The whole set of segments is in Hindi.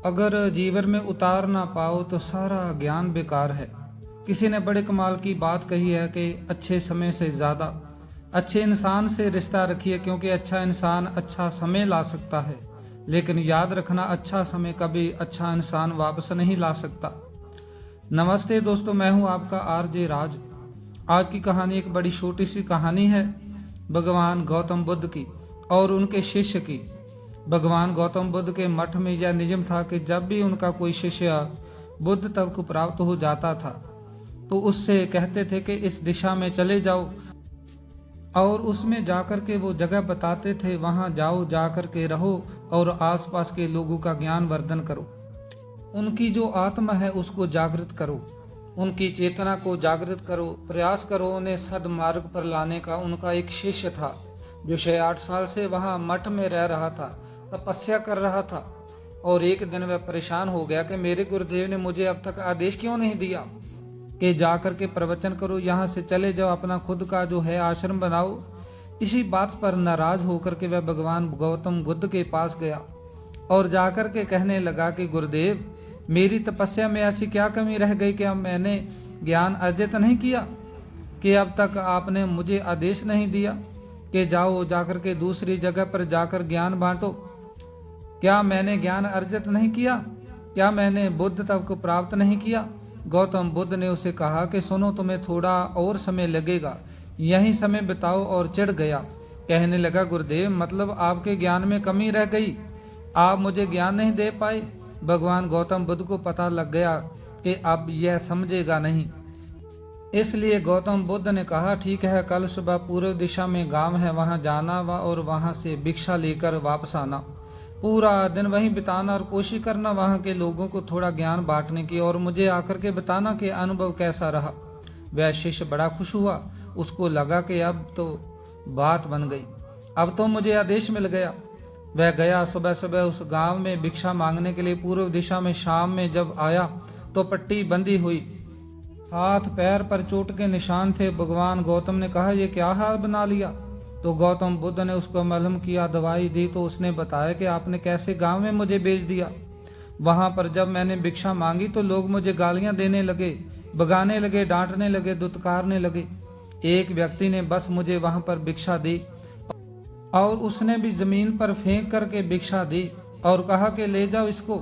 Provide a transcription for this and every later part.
अगर जीवन में उतार ना पाओ तो सारा ज्ञान बेकार है। किसी ने बड़े कमाल की बात कही है कि अच्छे समय से ज़्यादा अच्छे इंसान से रिश्ता रखिए, क्योंकि अच्छा इंसान अच्छा समय ला सकता है, लेकिन याद रखना अच्छा समय कभी अच्छा इंसान वापस नहीं ला सकता। नमस्ते दोस्तों, मैं हूं आपका आरजे राज। आज की कहानी एक बड़ी छोटी सी कहानी है, भगवान गौतम बुद्ध की और उनके शिष्य की। भगवान गौतम बुद्ध के मठ में यह नियम था कि जब भी उनका कोई शिष्य बुद्ध तक को प्राप्त हो जाता था तो उससे कहते थे कि इस दिशा में चले जाओ, और उसमें जाकर के वो जगह बताते थे, वहां जाओ, जाकर के रहो और आसपास के लोगों का ज्ञान वर्धन करो। उनकी जो आत्मा है उसको जागृत करो, उनकी चेतना को जागृत करो, प्रयास करो उन्हें सदमार्ग पर लाने का। उनका एक शिष्य था जो 6-8 साल से वहां मठ में रह रहा था, तपस्या कर रहा था, और एक दिन वह परेशान हो गया कि मेरे गुरुदेव ने मुझे अब तक आदेश क्यों नहीं दिया कि जाकर के प्रवचन करो, यहाँ से चले जाओ, अपना खुद का जो है आश्रम बनाओ। इसी बात पर नाराज होकर के वह भगवान गौतम बुद्ध के पास गया और जाकर के कहने लगा कि गुरुदेव, मेरी तपस्या में ऐसी क्या कमी रह गई कि अब मैंने ज्ञान अर्जित नहीं किया, कि अब तक आपने मुझे आदेश नहीं दिया कि जाओ, जाकर के दूसरी जगह पर जाकर ज्ञान बांटो। क्या मैंने ज्ञान अर्जित नहीं किया? क्या मैंने बुद्ध तक को प्राप्त नहीं किया? गौतम बुद्ध ने उसे कहा कि सुनो, तुम्हें थोड़ा और समय लगेगा, यही समय बिताओ, और चिढ़ गया। कहने लगा, गुरुदेव, मतलब आपके ज्ञान में कमी रह गई, आप मुझे ज्ञान नहीं दे पाए। भगवान गौतम बुद्ध को पता लग गया कि अब यह समझेगा नहीं, इसलिए गौतम बुद्ध ने कहा, ठीक है, कल सुबह पूर्व दिशा में गांव है, वहां जाना और वहां से भिक्षा लेकर वापस आना। पूरा दिन वहीं बिताना और कोशिश करना वहां के लोगों को थोड़ा ज्ञान बांटने की, और मुझे आकर के बताना कि अनुभव कैसा रहा। वह शिष्य बड़ा खुश हुआ, उसको लगा कि अब तो बात बन गई, अब तो मुझे आदेश मिल गया। वह गया, सुबह सुबह उस गांव में भिक्षा मांगने के लिए पूर्व दिशा में। शाम में जब आया तो पट्टी बंधी हुई, हाथ पैर पर चोट के निशान थे। भगवान गौतम ने कहा, ये क्या हाल बना लिया? तो गौतम बुद्ध ने उसको मलहम किया, दवाई दी। तो उसने बताया कि आपने कैसे गांव में मुझे भेज दिया। वहां पर जब मैंने भिक्षा मांगी तो लोग मुझे गालियां देने लगे, भगाने लगे, डांटने लगे, दुत्कारने लगे। एक व्यक्ति ने बस मुझे वहां पर भिक्षा दी, और उसने भी जमीन पर फेंक करके भिक्षा दी और कहा कि ले जाओ इसको।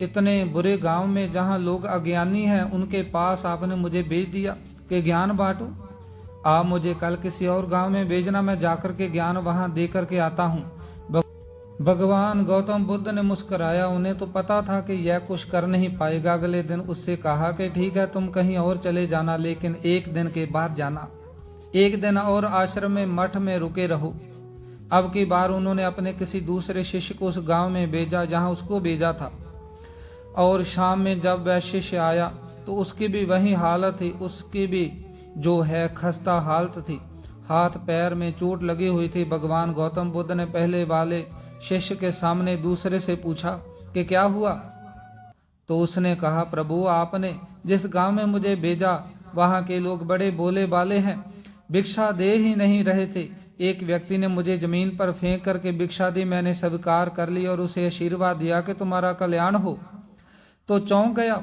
इतने बुरे गांव में जहां लोग अज्ञानी हैं, उनके पास आपने मुझे भेज दिया कि ज्ञान बांटो। आप मुझे कल किसी और गांव में भेजना, मैं जाकर के ज्ञान वहां दे करके आता हूँ। भगवान गौतम बुद्ध ने मुस्कुराया। उन्हें तो पता था कि यह कुछ कर नहीं पाएगा। अगले दिन उससे कहा कि ठीक है, तुम कहीं और चले जाना, लेकिन एक दिन के बाद जाना। एक दिन और आश्रम में मठ में रुके रहो। अब की बार उन्होंने अपने किसी दूसरे शिष्य को उस गांव में भेजा जहां उसको भेजा था, और शाम में जब वह शिष्य आया तो उसकी भी वही हालत थी, उसकी भी जो है खस्ता हालत थी, हाथ पैर में चोट लगी हुई थी। भगवान गौतम बुद्ध ने पहले वाले शिष्य के सामने दूसरे से पूछा कि क्या हुआ? तो उसने कहा, प्रभु, आपने जिस गांव में मुझे भेजा वहां के लोग बड़े भोले भाले हैं, भिक्षा दे ही नहीं रहे थे। एक व्यक्ति ने मुझे जमीन पर फेंक करके भिक्षा दी, मैंने स्वीकार कर ली और उसे आशीर्वाद दिया कि तुम्हारा कल्याण हो। तो चौंक गया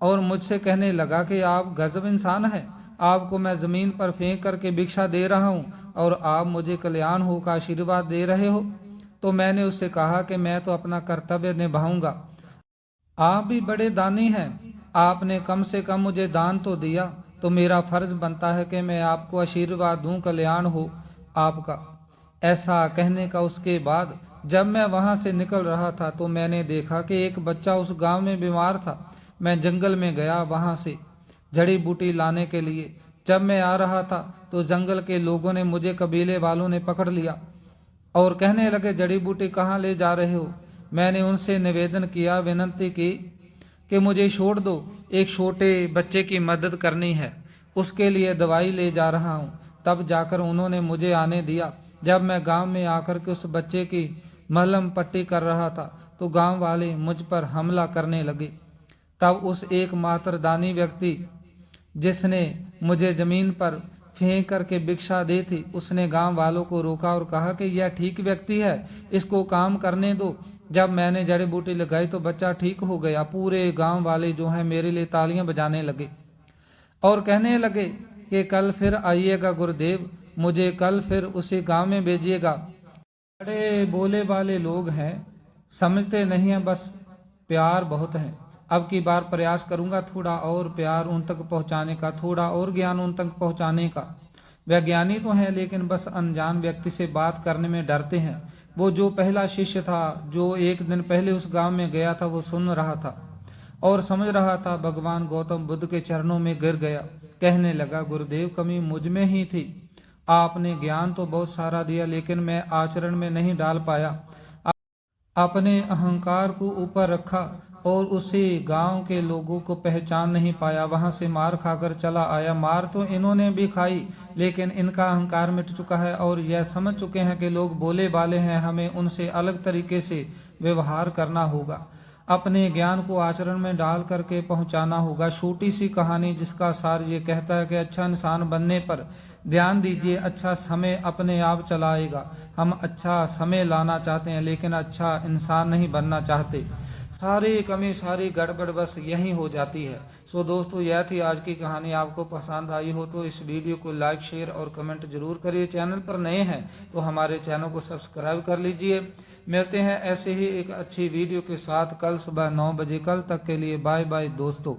और मुझसे कहने लगा कि आप गजब इंसान हैं, आपको मैं जमीन पर फेंक करके भिक्षा दे रहा हूँ और आप मुझे कल्याण हो का आशीर्वाद दे रहे हो। तो मैंने उससे कहा कि मैं तो अपना कर्तव्य निभाऊंगा, आप भी बड़े दानी हैं, आपने कम से कम मुझे दान तो दिया, तो मेरा फर्ज बनता है कि मैं आपको आशीर्वाद दूं, कल्याण हो आपका। ऐसा कहने का उसके बाद जब मैं वहां से निकल रहा था तो मैंने देखा कि एक बच्चा उस गांव में बीमार था। मैं जंगल में गया वहां से जड़ी बूटी लाने के लिए। जब मैं आ रहा था तो जंगल के लोगों ने मुझे, कबीले वालों ने पकड़ लिया और कहने लगे, जड़ी बूटी कहाँ ले जा रहे हो? मैंने उनसे निवेदन किया, विनती की कि मुझे छोड़ दो, एक छोटे बच्चे की मदद करनी है, उसके लिए दवाई ले जा रहा हूँ। तब जाकर उन्होंने मुझे आने दिया। जब मैं गांव में आकर के उस बच्चे की मलहम पट्टी कर रहा था तो गांव वाले मुझ पर हमला करने लगे। तब उस एकमात्र दानी व्यक्ति जिसने मुझे जमीन पर फेंक करके भिक्षा दी थी, उसने गांव वालों को रोका और कहा कि यह ठीक व्यक्ति है, इसको काम करने दो, जब मैंने जड़ी बूटी लगाई तो बच्चा ठीक हो गया। पूरे गांव वाले जो हैं मेरे लिए तालियां बजाने लगे और कहने लगे कि कल फिर आइएगा गुरुदेव, मुझे कल फिर उसी गांव में भेजिएगा। बड़े बोले वाले लोग हैं, समझते नहीं हैं, बस प्यार बहुत है। अब की बार प्रयास करूंगा थोड़ा और प्यार उन तक पहुंचाने का, थोड़ा और ज्ञान उन तक पहुंचाने का। वैज्ञानिक तो हैं लेकिन बस अनजान व्यक्ति से बात करने में डरते हैं। वो जो पहला शिष्य था जो एक दिन पहले उस गांव में गया था, वो सुन रहा था और समझ रहा था। भगवान गौतम बुद्ध के चरणों में गिर गया, कहने लगा, गुरुदेव कमी मुझ में ही थी। आपने ज्ञान तो बहुत सारा दिया लेकिन मैं आचरण में नहीं डाल पाया। अपने अहंकार को ऊपर रखा और उसी गांव के लोगों को पहचान नहीं पाया। वहां से मार खाकर चला आया। मार तो इन्होंने भी खाई लेकिन इनका अहंकार मिट चुका है और यह समझ चुके हैं कि लोग बोले वाले हैं, हमें उनसे अलग तरीके से व्यवहार करना होगा। अपने ज्ञान को आचरण में डाल करके पहुंचाना होगा। छोटी सी कहानी जिसका सार ये कहता है कि अच्छा इंसान बनने पर ध्यान दीजिए, अच्छा समय अपने आप चला आएगा। हम अच्छा समय लाना चाहते हैं लेकिन अच्छा इंसान नहीं बनना चाहते। सारी कमी सारी गड़बड़ बस यही हो जाती है। सो दोस्तों, यह थी आज की कहानी। आपको पसंद आई हो तो इस वीडियो को लाइक शेयर और कमेंट जरूर करिए। चैनल पर नए हैं तो हमारे चैनल को सब्सक्राइब कर लीजिए। मिलते हैं ऐसे ही एक अच्छी वीडियो के साथ कल सुबह 9 बजे। कल तक के लिए बाय बाय दोस्तों।